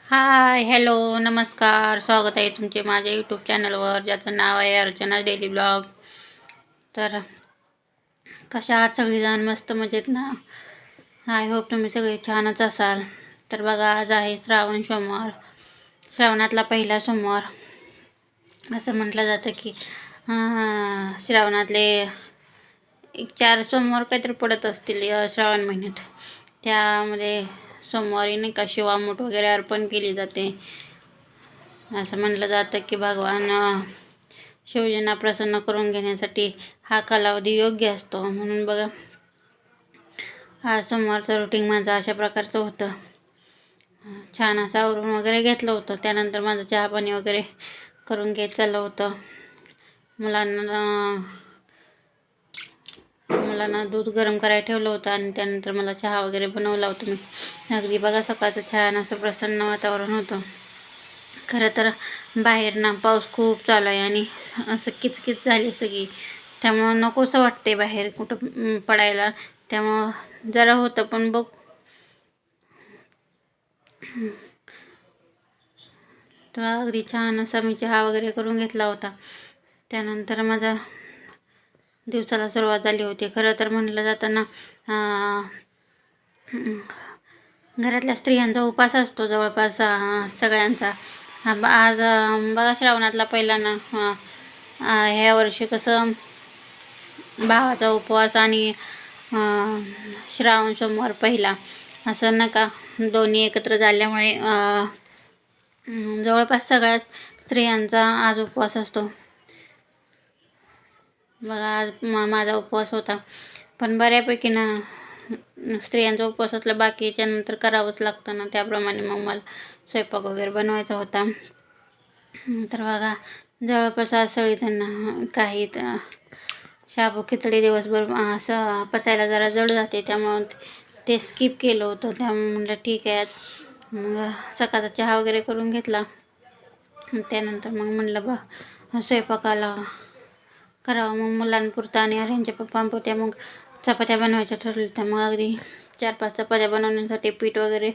हाय, hello, नमस्कार. स्वागत आहे तुमचे माझ्या यूट्यूब चॅनलवर, ज्याचं नाव आहे अर्चना डेली ब्लॉग. तर कशा आहात सगळीजण? मस्त मजेत ना? आय होप तुम्ही सगळे छानच असाल. तर बघा, आज आहे श्रावण सोमवार, श्रावणातला पहिला सोमवार. असं म्हटलं जातं की श्रावणातले एक 4 सोमवार काहीतरी पडत असतील या श्रावण महिन्यात. त्यामध्ये सोमवारी नाही का शिवामूठ वगैरे अर्पण केली जाते. असं म्हटलं जातं की भगवान शिवजींना प्रसन्न करून घेण्यासाठी हा कालावधी योग्य असतो. म्हणून बघा, हा सोमवारचं रुटीन माझं अशा प्रकारचं होतं. छान असं आवरून वगैरे घेतलं होतं. त्यानंतर माझं चहा पाणी वगैरे करून घेत चाललं होतं. मुलांना दूध गरम करायला ठेवलं होतं आणि त्यानंतर मला चहा वगैरे बनवला होता मी. अगदी बघा, सकाळचं छान असं प्रसन्न वातावरण होतं. खरं तर बाहेर ना पाऊस खूप चालू आहे आणि असं किचकिच झाली सगळी. त्यामुळं नकोसं वाटते बाहेर कुठं पडायला. त्यामुळं जरा होतं, पण बघ तर अगदी छान असा मी चहा वगैरे करून घेतला होता. त्यानंतर माझा दिवसाला सुरुवात झाली होती. खरं तर म्हटलं जातं ना, घरातल्या स्त्रियांचा उपास असतो जवळपास सगळ्यांचा. आज बघा, श्रावणातला पहिला ना, ह्या वर्षी कसं भावाचा उपवास आणि श्रावण सोमवार पहिला असं नका दोन्ही एकत्र झाल्यामुळे जवळपास सगळ्याच स्त्रियांचा आज उपवास असतो. बघा, आज माझा उपवास होता, पण बऱ्यापैकी ना स्त्रियांचा उपवास असला बाकीच्या नंतर करावंच लागतं ना, त्याप्रमाणे मग मला स्वयंपाक वगैरे बनवायचा होता. तर बघा, जवळपास आज सगळीजण काही शाबू खिचडी दिवसभर असं पचायला जरा जड जाते, त्यामुळं ते स्किप केलं होतं. त्यामुळे म्हटलं ठीक आहे, मग सकाळचा चहा वगैरे करून घेतला. त्यानंतर मग म्हटलं स्वयंपाकाला करावं. मग मुलांपुरता आणि ह्यांच्या पप्पांपुरत्या मग चपात्या बनवायच्या ठरलं. तर मग अगदी 4-5 चपात्या बनवण्यासाठी पीठ वगैरे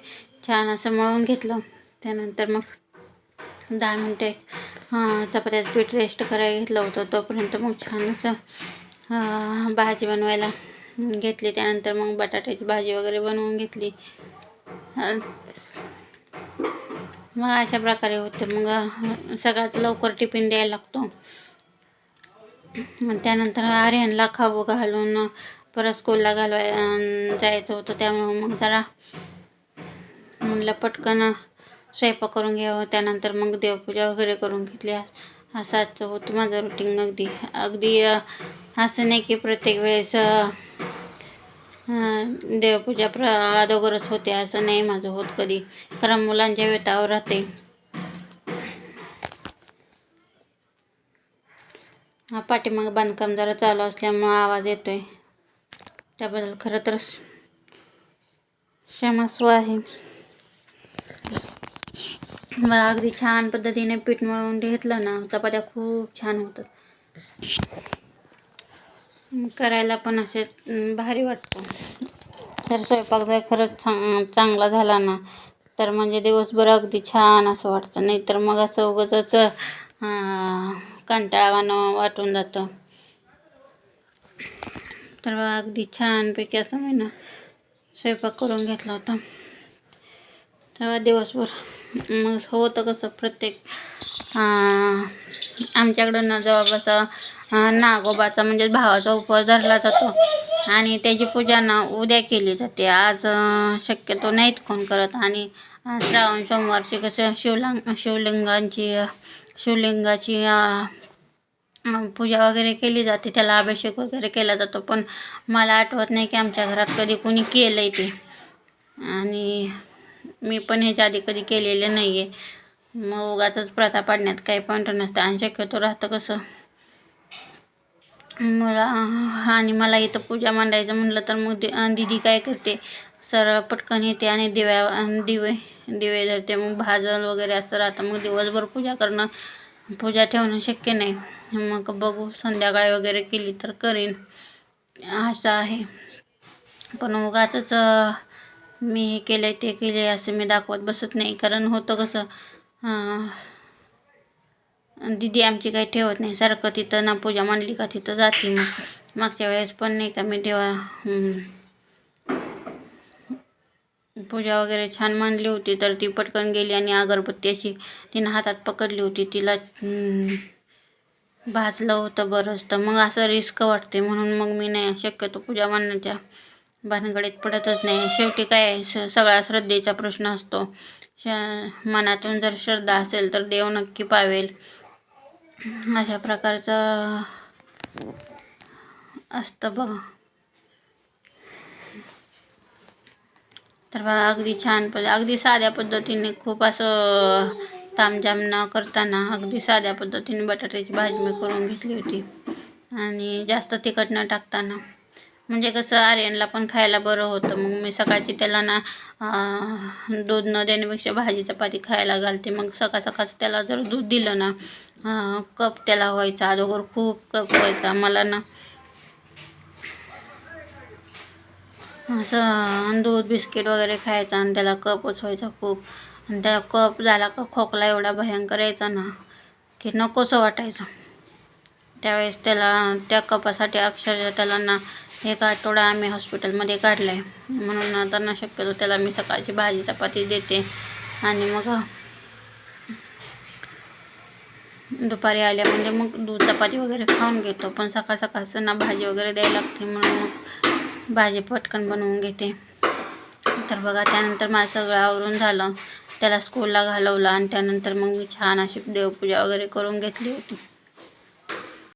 छान असं मळून घेतलं. त्यानंतर मग 10 मिनटे चपात्याचं पीठ रेस्ट करायला घेतलं होतं. तोपर्यंत मग छान असं भाजी बनवायला घेतली. त्यानंतर मग बटाट्याची भाजी वगैरे बनवून घेतली. मग अशा प्रकारे होते. मग सगळ्याच लवकर टिफिन द्यायला लागतो. त्यानंतर आर्यनला खाऊ घालून परत स्कूलला जायचं होतं. त्यामुळं मग जरा म्हणलं पटकन स्वयंपाक करून घ्यावं. त्यानंतर मग देवपूजा वगैरे करून घेतली. असं होतं माझं रुटीन. अगदी असं नाही की प्रत्येक वेळेस देवपूजा अगोदरच होते, असं नाही माझं होत कधी, कारण मुलांच्या वेतावर राहते. पाठीमाग बांधकाम जरा चालू असल्यामुळं आवाज येतोय, त्याबद्दल खरं तर क्षमस्व आहे. मला अगदी छान पद्धतीने पीठ मळून घेतलं ना, चपात्या खूप छान होतात. करायला पण असे भारी वाटतं. तर स्वयंपाक जर खरंच चांगला झाला ना, तर म्हणजे दिवसभर अगदी छान असं वाटतं. नाही तर मग असं उगाचच कंटाळवाणं वाटून जातं. तर अगदी छानपैकी असं मी ना स्वयंपाक करून घेतला होता. तेव्हा दिवसभर मग होतं कसं, प्रत्येक आमच्याकडं ना जवळपास नागोबाचा म्हणजे भावाचा उपवास धरला जातो आणि त्याची पूजा ना उद्या केली जाते. आज शक्यतो नाहीत कोण करत. आणि श्रावण सोमवारची कसं शिवलिंगाची पूजा वगैरे केली जाते, त्याला अभिषेक वगैरे केला जातो. पण मला आठवत नाही की आमच्या घरात कधी कोणी केलं आहे ते, आणि मी पण ह्याच्या आधी कधी केलेलं नाही आहे. मग उगाचच प्रथा पाडण्यात काही पॉईंट नसतं. आणि शक्यतो राहतं कसं आणि मला इथं पूजा मांडायचं म्हटलं तर मग दीदी काय करते, सरळ पटकन येते आणि दिवे धरते. मग भाजल वगैरे असं राहतं. मग दिवसभर पूजा ठेवणं शक्य नाही. मग बघू, संध्याकाळी वगैरे केली तर करीन, असं आहे. पण उगाचच मी हे केलं आहे ते केले असं मी दाखवत बसत नाही, कारण होतं कसं दीदी आमची काही ठेवत नाही, सारखं तिथं ना पूजा मांडली का तिथं जाते. मग मागच्या वेळेस पण नाही का मी पूजा वगैरे छान मांडली होती, तर ती पटकन गेली आणि अगरबत्ती अशी तिनं हातात पकडली होती, तिला भाजलं होतं बरंच. तर मग असं रिस्क वाटते, म्हणून मग मी नाही शक्यतो पूजा मांडण्याच्या भानगडीत पडतच नाही. शेवटी काय सगळा श्रद्धेचा प्रश्न असतो. मनातून जर श्रद्धा असेल तर देव नक्की पावेल, अशा प्रकारचं असतं बघा. तर बघा अगदी छान अगदी साध्या पद्धतीने, खूप असं तामझाम न करताना अगदी साध्या पद्धतीने बटाट्याची भाजी मी करून घेतली होती, आणि जास्त तिखट न टाकताना. म्हणजे कसं आर्यनला पण खायला बरं होतं. मग मी सकाळची त्याला ना दूध न देण्यापेक्षा भाजी चपाती खायला घालते. मग सकाळचं त्याला जर दूध दिलं ना, कप त्याला व्हायचा, अगोदर खूप कप व्हायचा. मला ना असं दूध बिस्किट वगैरे खायचं आणि त्याला कपच व्हायचा खूप. आणि त्या कप झाला का खोकला एवढा भयंकर यायचा ना की नकोसं वाटायचं. त्यावेळेस त्याला त्या कपासाठी अक्षरशः त्याला ना 1 आठवडा आम्ही हॉस्पिटलमध्ये काढला आहे. म्हणून आता ना शक्यतो त्याला मी सकाळची भाजी चपाती देते, आणि मग दुपारी आल्या म्हणजे मग दूध चपाती वगैरे खाऊन घेतो. पण सकाळ सकाळचं ना भाजी वगैरे द्यायला लागते, म्हणून मग भाजी पटकन बनवून घेते. तर बघा त्यानंतर माझं सगळं आवरून झालं, त्याला स्कूलला घालवलं, आणि त्यानंतर मग मी छान अशी देवपूजा वगैरे करून घेतली होती.